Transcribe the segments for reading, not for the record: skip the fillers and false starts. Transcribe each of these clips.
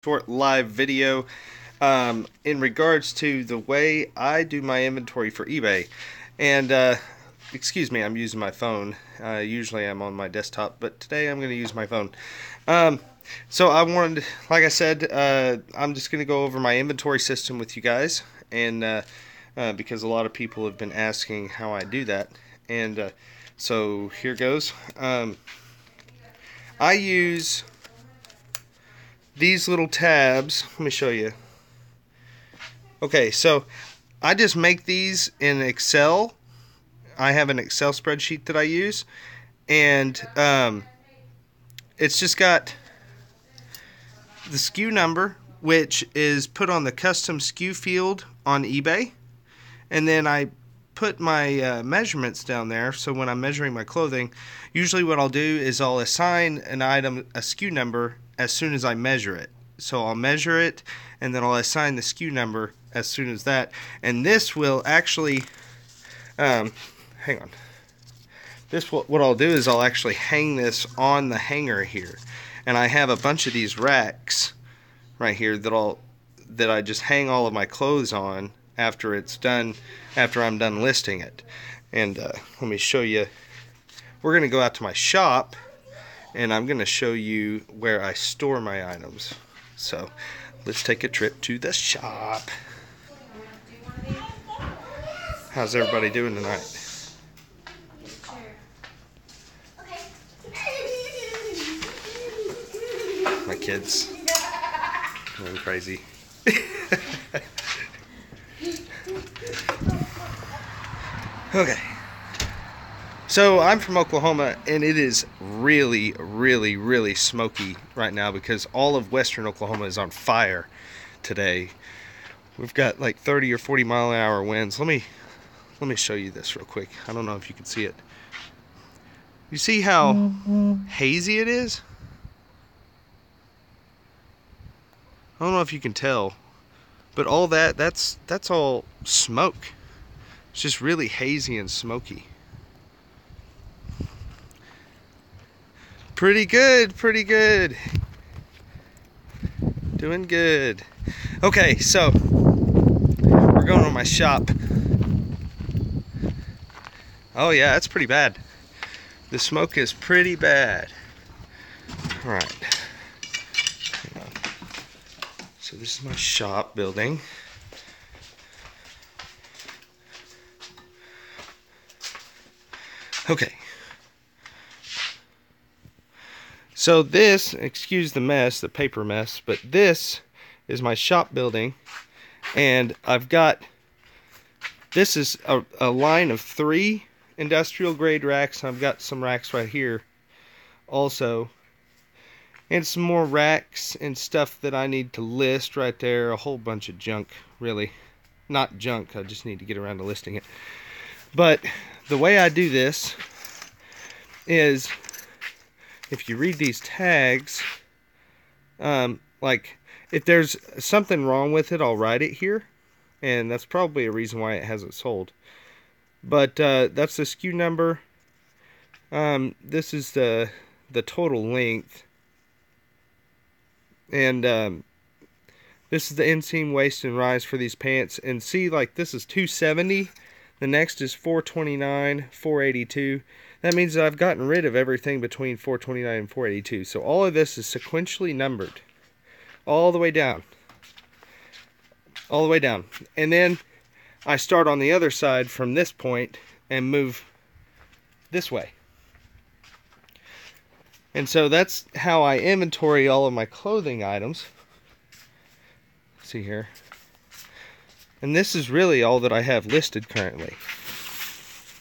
short live video in regards to the way I do my inventory for eBay. And excuse me, I'm using my phone. Usually I'm on my desktop, but today I'm going to use my phone. So I wanted, like I said, I'm just going to go over my inventory system with you guys, and because a lot of people have been asking how I do that. And so here goes. I use these little tabs. Let me show you. Okay, so I just make these in Excel. I have an Excel spreadsheet that I use, and it's just got the SKU number, which is put on the custom SKU field on eBay, and then I put my measurements down there. So when I'm measuring my clothing, usually what I'll do is I'll assign an item a SKU number as soon as I measure it. So I'll measure it, and then I'll assign the SKU number as soon as that. And this will actually, hang on. This what I'll do is I'll actually hang this on the hanger here, and I have a bunch of these racks right here that I just hang all of my clothes on after it's done, after I'm done listing it. And let me show you. We're gonna go out to my shop, and I'm gonna show you where I store my items. So let's take a trip to the shop. How's everybody doing tonight? My kids going crazy. Okay. So I'm from Oklahoma, and it is really, really, really smoky right now because all of western Oklahoma is on fire today. We've got like 30 or 40 mile an hour winds. Let me show you this real quick. I don't know if you can see it. You see how hazy it is? I don't know if you can tell, but all that's all smoke. It's just really hazy and smoky. Pretty good, pretty good. Doing good. Okay, so we're going to my shop. Oh yeah, that's pretty bad. The smoke is pretty bad. All right. Hang on. So this is my shop building. Okay. So this, excuse the mess, the paper mess, but this is my shop building, and I've got, this is a line of 3 industrial grade racks. I've got some racks right here also, and some more racks and stuff that I need to list right there. A whole bunch of junk, really. Not junk, I just need to get around to listing it. But the way I do this is, if you read these tags, like if there's something wrong with it, I'll write it here, and that's probably a reason why it hasn't sold. But that's the SKU number. This is the total length, and this is the inseam, waist, and rise for these pants. And see, like, this is 270. The next is 429, 482. That means that I've gotten rid of everything between 429 and 482. So all of this is sequentially numbered. All the way down. All the way down. And then I start on the other side from this point and move this way. And so that's how I inventory all of my clothing items. Let's see here. And this is really all that I have listed currently.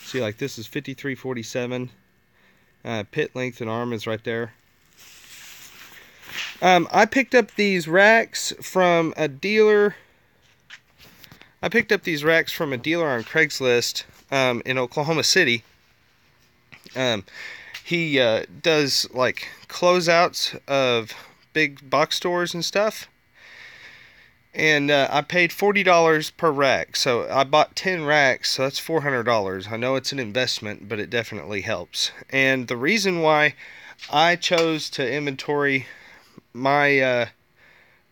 See, like, this is 53.47. Pit length and arm is right there. I picked up these racks from a dealer. I picked up these racks from a dealer on Craigslist in Oklahoma City. He does like closeouts of big box stores and stuff. And I paid $40 per rack, so I bought 10 racks, so that's $400. I know it's an investment, but it definitely helps. And the reason why I chose to inventory my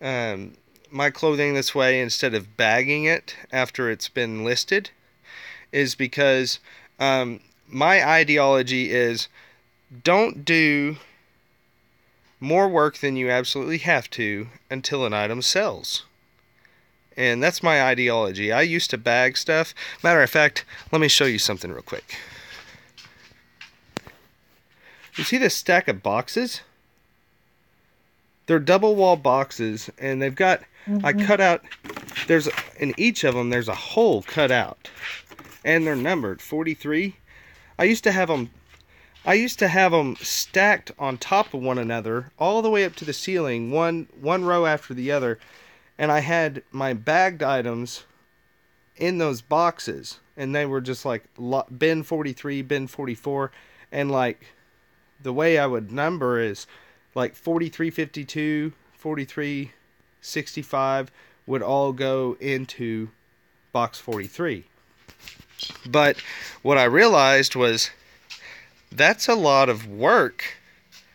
my clothing this way instead of bagging it after it's been listed is because my ideology is don't do more work than you absolutely have to until an item sells. And that's my ideology. I used to bag stuff. Matter of fact, let me show you something real quick. You see this stack of boxes? They're double wall boxes, and they've got, I cut out, in each of them there's a hole cut out. And they're numbered 43. I used to have them stacked on top of one another all the way up to the ceiling, one row after the other. And I had my bagged items in those boxes, and they were just like bin 43, bin 44, and like the way I would number is like 4352, 4365 would all go into box 43. But what I realized was that's a lot of work.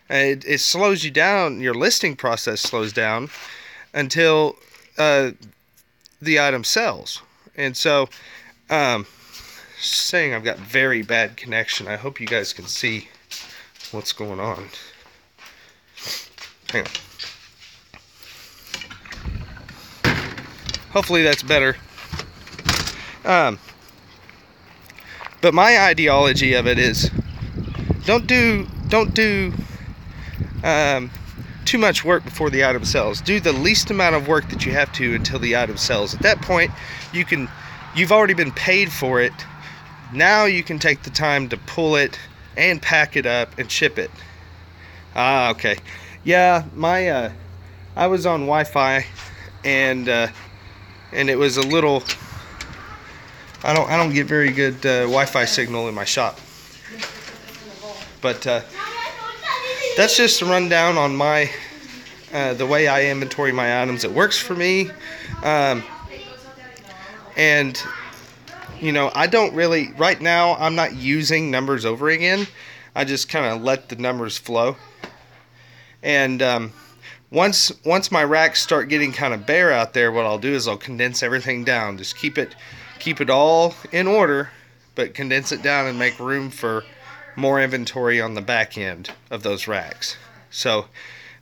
It slows you down. Your listing process slows down until the item sells. And so, saying I've got very bad connection. I hope you guys can see what's going on. Hang on. Hopefully that's better. But my ideology of it is don't do too much work before the item sells. Do the least amount of work that you have to until the item sells. At that point, you've already been paid for it. Now you can take the time to pull it and pack it up and ship it. Okay. Yeah, I was on Wi-Fi, and it was a little. I don't get very good Wi-Fi signal in my shop. But that's just a rundown on my the way I inventory my items. It works for me, and you know, I don't really right now. I'm not using numbers over again. I just kind of let the numbers flow. And once my racks start getting kind of bare out there, what I'll do is I'll condense everything down. Just keep it all in order, but condense it down and make room for more inventory on the back end of those racks. So,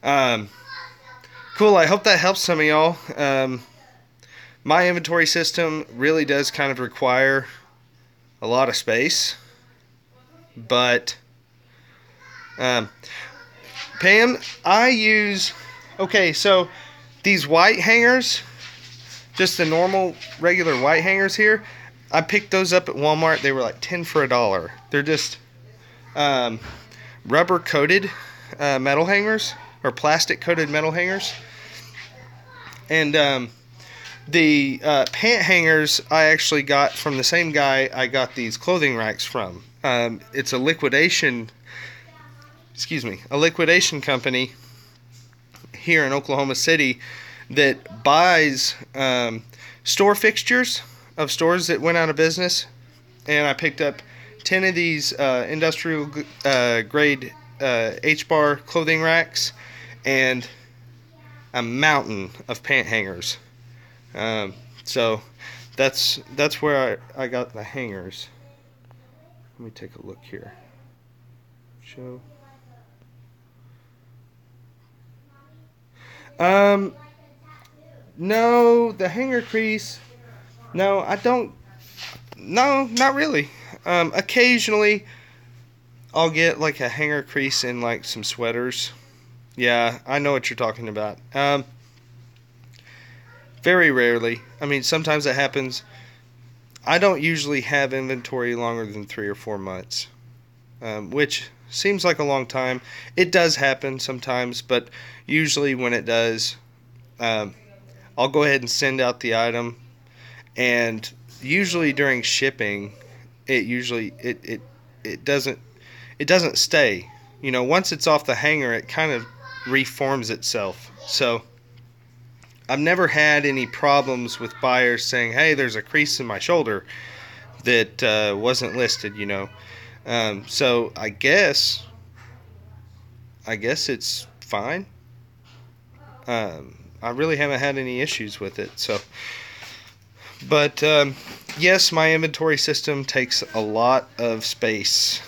cool. I hope that helps some of y'all. My inventory system really does kind of require a lot of space, but Pam, I use, okay, so these white hangers, just the normal regular white hangers here, I picked those up at Walmart. They were like 10 for $1. They're just rubber coated metal hangers, or plastic coated metal hangers. And the pant hangers I actually got from the same guy I got these clothing racks from. It's a liquidation company here in Oklahoma City that buys store fixtures of stores that went out of business. And I picked up 10 of these industrial grade H-bar clothing racks and a mountain of pant hangers. So that's where I got the hangers. Let me take a look here. Show. No, the hanger crease. No, I don't. No, not really. Occasionally, I'll get like a hanger crease in like some sweaters. Yeah, I know what you're talking about. Very rarely. I mean, sometimes it happens. I don't usually have inventory longer than 3 or 4 months, which seems like a long time. It does happen sometimes, but usually when it does, I'll go ahead and send out the item, and usually during shipping, it doesn't stay. You know, once it's off the hanger, it kind of reforms itself. So I've never had any problems with buyers saying, hey, there's a crease in my shoulder that wasn't listed, you know. So I guess it's fine. I I really haven't had any issues with it. So, but yes, my inventory system takes a lot of space,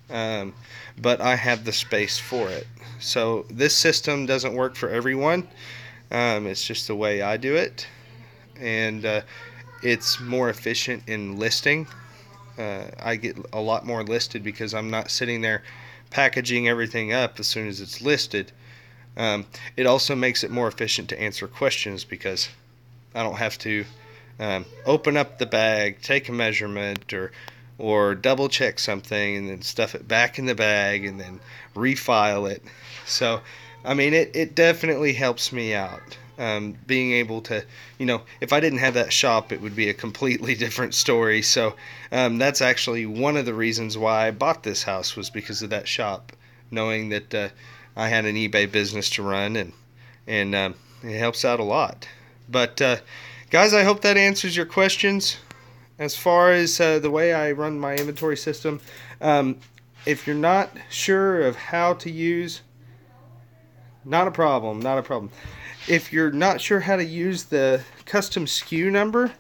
but I have the space for it. So this system doesn't work for everyone. It's just the way I do it, and it's more efficient in listing. I get a lot more listed because I'm not sitting there packaging everything up as soon as it's listed. It also makes it more efficient to answer questions because I don't have to open up the bag, take a measurement, or double check something and then stuff it back in the bag and then refile it. So, I mean, it definitely helps me out. Being able to, if I didn't have that shop, it would be a completely different story. So that's actually one of the reasons why I bought this house, was because of that shop, knowing that I had an eBay business to run, and it helps out a lot. But guys, I hope that answers your questions. As far as the way I run my inventory system, if you're not sure of how to use, not a problem. If you're not sure how to use the custom SKU number,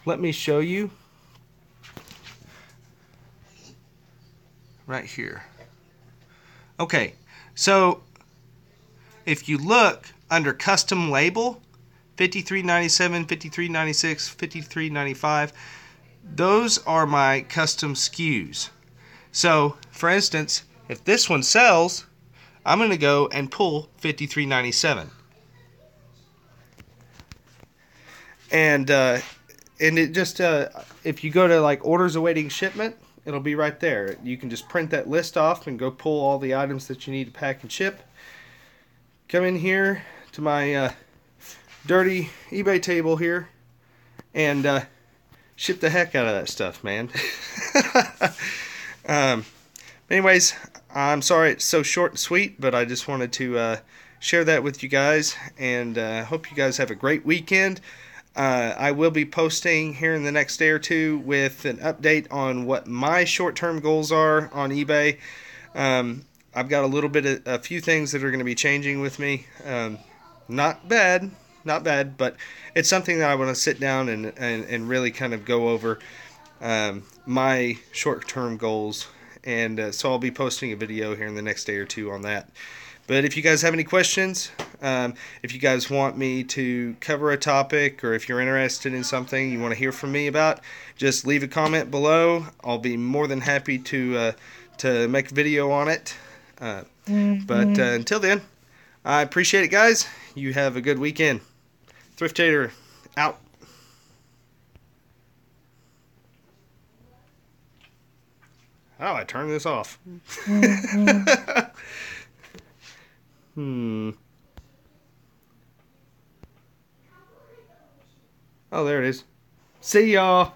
let me show you. Right here. Okay, so if you look under custom label, 5397, 5396, 5395, those are my custom SKUs. So, for instance, if this one sells, I'm going to go and pull 5397. And it just, if you go to like orders awaiting shipment, it'll be right there. You can just print that list off and go pull all the items that you need to pack and ship. Come in here to my dirty eBay table here and ship the heck out of that stuff, man. Anyways, I'm sorry it's so short and sweet, but I just wanted to share that with you guys, and hope you guys have a great weekend. I will be posting here in the next day or two with an update on what my short-term goals are on eBay. I've got a few things that are going to be changing with me. Not bad, but it's something that I want to sit down and really kind of go over my short-term goals. And so I'll be posting a video here in the next day or two on that. But if you guys have any questions, if you guys want me to cover a topic, or if you're interested in something you want to hear from me about, just leave a comment below. I'll be more than happy to make a video on it. But until then, I appreciate it, guys. You have a good weekend. Thriftator out. How do I turn this off? Oh, there it is. See y'all.